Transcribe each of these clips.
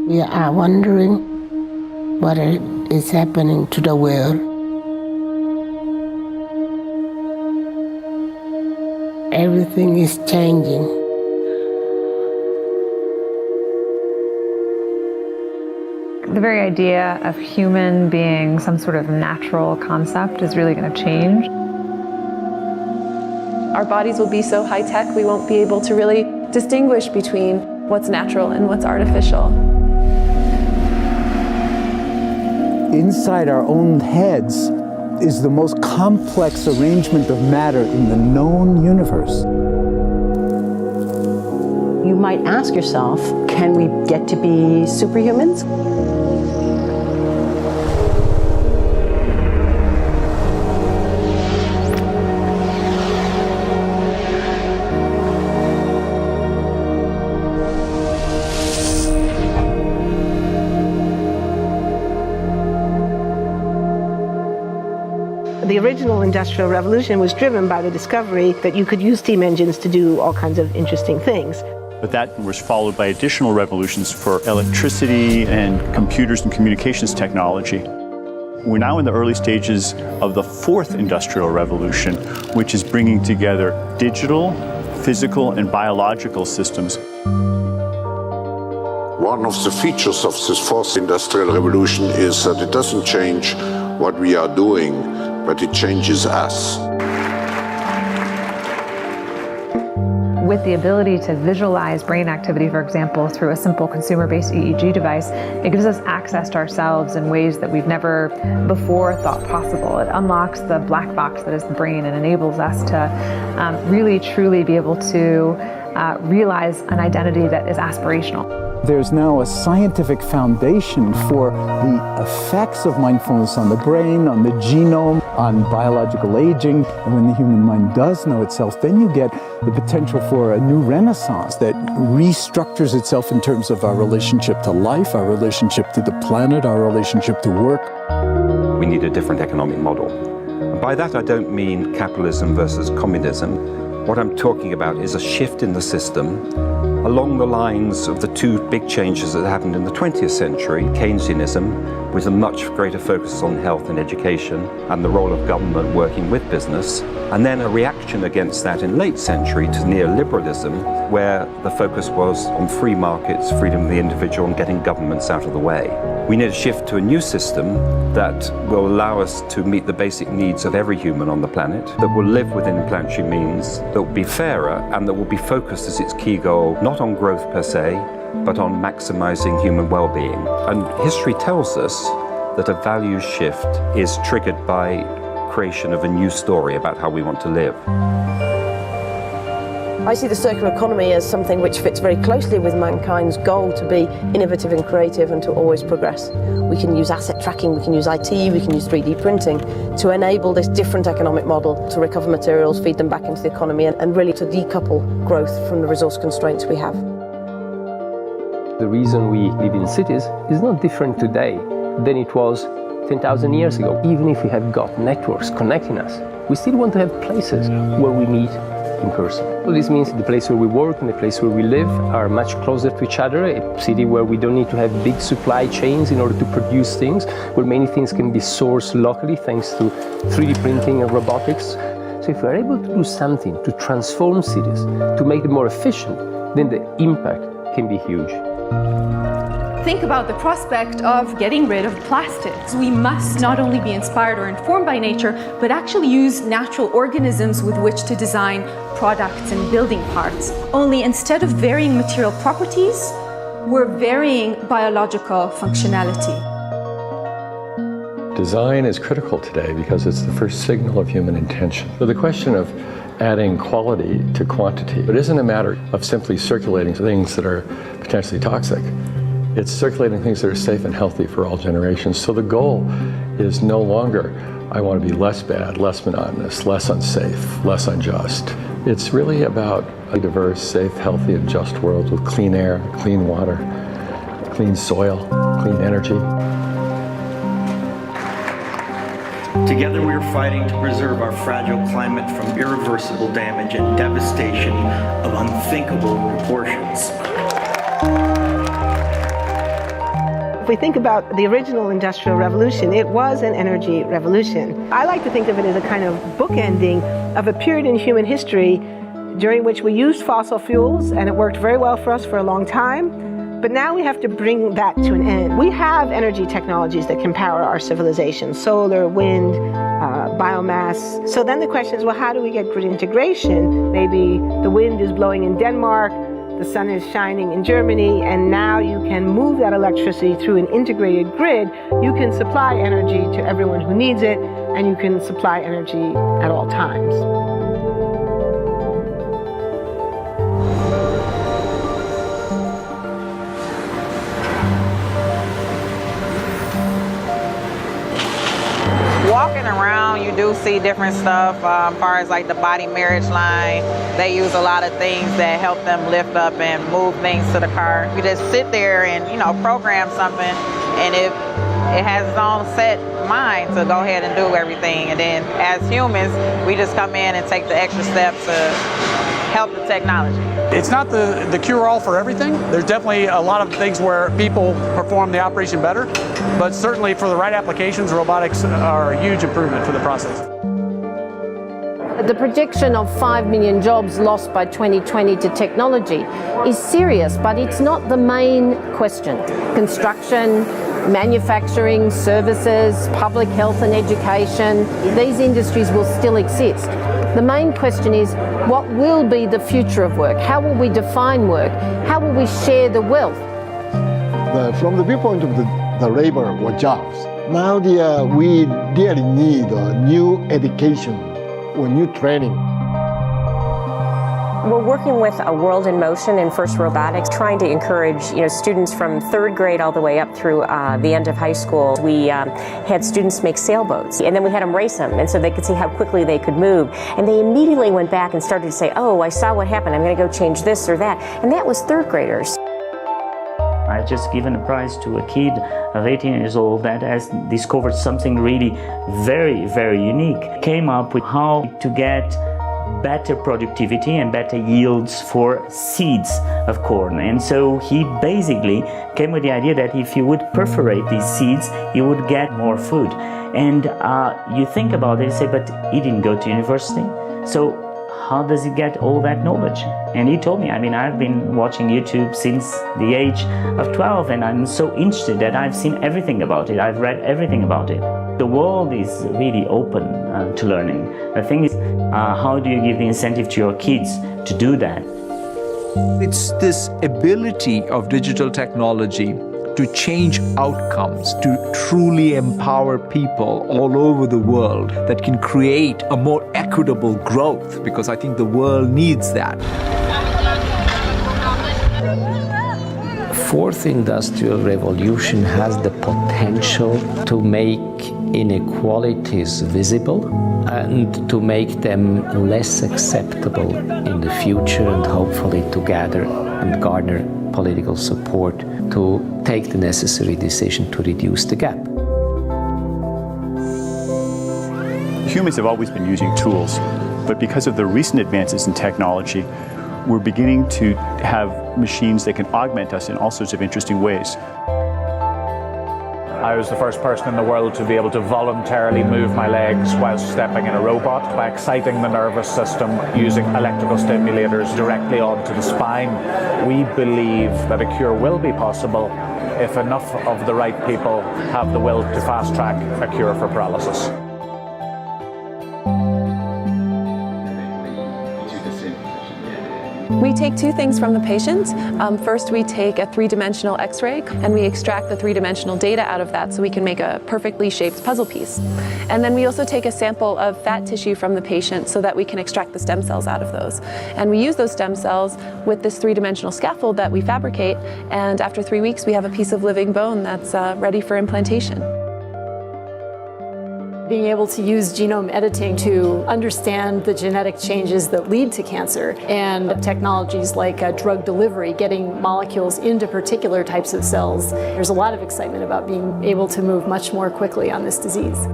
We are wondering what is happening to the world. Everything is changing. The very idea of human being some sort of natural concept is really going to change. Our bodies will be so high-tech, we won't be able to really distinguish between what's natural and what's artificial. Inside our own heads is the most complex arrangement of matter in the known universe. You might ask yourself, can we get to be superhumans? The original Industrial Revolution was driven by the discovery that you could use steam engines to do all kinds of interesting things. But that was followed by additional revolutions for electricity and computers and communications technology. We're now in the early stages of the fourth industrial revolution, which is bringing together digital, physical, and biological systems. One of the features of this fourth industrial revolution is that it doesn't change what we are doing, but it changes us. With the ability to visualize brain activity, for example, through a simple consumer-based EEG device, it gives us access to ourselves in ways that we've never before thought possible. It unlocks the black box that is the brain and enables us to really, truly be able to realize an identity that is aspirational. There's now a scientific foundation for the effects of mindfulness on the brain, on the genome, on biological aging. And when the human mind does know itself, then you get the potential for a new renaissance that restructures itself in terms of our relationship to life, our relationship to the planet, our relationship to work. We need a different economic model. And by that I don't mean capitalism versus communism. What I'm talking about is a shift in the system along the lines of the two big changes that happened in the 20th century, Keynesianism, with a much greater focus on health and education and the role of government working with business, and then a reaction against that in late century to neoliberalism, where the focus was on free markets, freedom of the individual, and getting governments out of the way. We need a shift to a new system that will allow us to meet the basic needs of every human on the planet, that will live within planetary means, that will be fairer, and that will be focused as its key goal, not on growth per se, but on maximizing human well-being. And history tells us that a values shift is triggered by creation of a new story about how we want to live. I see the circular economy as something which fits very closely with mankind's goal to be innovative and creative and to always progress. We can use asset tracking, we can use IT, we can use 3D printing to enable this different economic model to recover materials, feed them back into the economy, and really to decouple growth from the resource constraints we have. The reason we live in cities is not different today than it was 10,000 years ago. Even if we have got networks connecting us, we still want to have places where we meet in person. So this means the place where we work and the place where we live are much closer to each other, a city where we don't need to have big supply chains in order to produce things, where many things can be sourced locally thanks to 3D printing and robotics. So if we're able to do something to transform cities, to make them more efficient, then the impact can be huge. Think about the prospect of getting rid of plastics. We must not only be inspired or informed by nature, but actually use natural organisms with which to design products and building parts. Only instead of varying material properties, we're varying biological functionality. Design is critical today because it's the first signal of human intention. So the question of adding quality to quantity, it isn't a matter of simply circulating things that are potentially toxic. It's circulating things that are safe and healthy for all generations. So the goal is no longer, I want to be less bad, less monotonous, less unsafe, less unjust. It's really about a diverse, safe, healthy, and just world with clean air, clean water, clean soil, clean energy. Together we are fighting to preserve our fragile climate from irreversible damage and devastation of unthinkable proportions. we think about the original Industrial Revolution, it was an energy revolution. I like to think of it as a kind of bookending of a period in human history during which we used fossil fuels, and it worked very well for us for a long time. But now we have to bring that to an end. We have energy technologies that can power our civilization: solar, wind, biomass. So then the question is, well, how do we get grid integration? Maybe the wind is blowing in Denmark, the sun is shining in Germany, and now you can move that electricity through an integrated grid. You can supply energy to everyone who needs it, and you can supply energy at all times. Walking around, you do see different stuff as far as like the body marriage line. They use a lot of things that help them lift up and move things to the car. You just sit there and, program something, and it has its own set mind to go ahead and do everything. And then as humans, we just come in and take the extra steps to help the technology. It's not the cure-all for everything. There's definitely a lot of things where people perform the operation better, but certainly for the right applications, robotics are a huge improvement for the process. The projection of 5 million jobs lost by 2020 to technology is serious, but it's not the main question. Construction, manufacturing, services, public health and education, these industries will still exist. The main question is, what will be the future of work? How will we define work? How will we share the wealth? From the viewpoint of the labor or jobs, now we really need new education or new training. We're working with a World in Motion in FIRST Robotics, trying to encourage students from 3rd grade all the way up through the end of high school. We had students make sailboats, and then we had them race them, and so they could see how quickly they could move. And they immediately went back and started to say, oh, I saw what happened, I'm going to go change this or that. And that was 3rd graders. I just given a prize to a kid of 18 years old that has discovered something really very, very unique. Came up with how to get better productivity and better yields for seeds of corn. And so he basically came with the idea that if you would perforate these seeds, you would get more food. And you think about it and say, but he didn't go to university. So how does he get all that knowledge? And he told me, I've been watching YouTube since the age of 12, and I'm so interested that I've seen everything about it. I've read everything about it. The world is really open to learning. The thing is, how do you give the incentive to your kids to do that? It's this ability of digital technology to change outcomes, to truly empower people all over the world that can create a more equitable growth, because I think the world needs that. Fourth Industrial Revolution has the potential to make inequalities visible and to make them less acceptable in the future, and hopefully to gather and garner political support to take the necessary decision to reduce the gap. Humans have always been using tools, but because of the recent advances in technology, we're beginning to have machines that can augment us in all sorts of interesting ways. I was the first person in the world to be able to voluntarily move my legs while stepping in a robot by exciting the nervous system using electrical stimulators directly onto the spine. We believe that a cure will be possible if enough of the right people have the will to fast-track a cure for paralysis. We take two things from the patient. First, we take a three-dimensional X-ray, and we extract the three-dimensional data out of that so we can make a perfectly shaped puzzle piece. And then we also take a sample of fat tissue from the patient so that we can extract the stem cells out of those. And we use those stem cells with this three-dimensional scaffold that we fabricate, and after 3 weeks, we have a piece of living bone that's ready for implantation. Being able to use genome editing to understand the genetic changes that lead to cancer, and technologies like drug delivery, getting molecules into particular types of cells. There's a lot of excitement about being able to move much more quickly on this disease.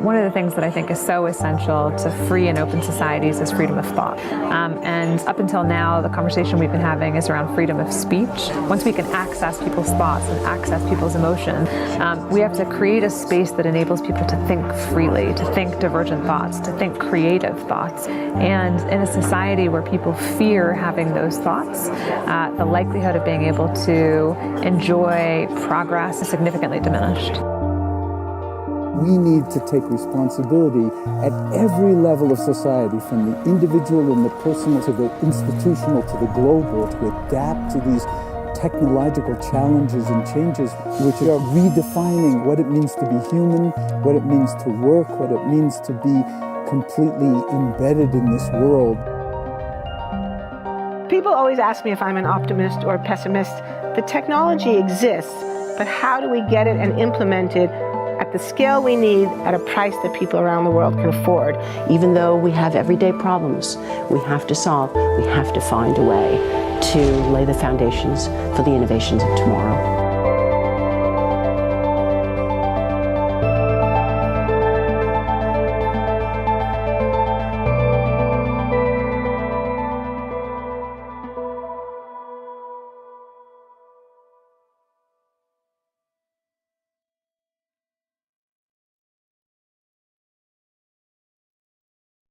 One of the things that I think is so essential to free and open societies is freedom of thought. And up until now, the conversation we've been having is around freedom of speech. Once we can access people's thoughts and access people's emotions, we have to create a space that enables people to think freely, to think divergent thoughts, to think creative thoughts. And in a society where people fear having those thoughts, the likelihood of being able to enjoy progress is significantly diminished. We need to take responsibility at every level of society, from the individual and the personal to the institutional to the global, to adapt to these technological challenges and changes which are redefining what it means to be human, what it means to work, what it means to be completely embedded in this world. People always ask me if I'm an optimist or a pessimist. The technology exists, but how do we get it and implement it at the scale we need at a price that people around the world can afford? Even though we have everyday problems we have to solve, we have to find a way to lay the foundations for the innovations of tomorrow.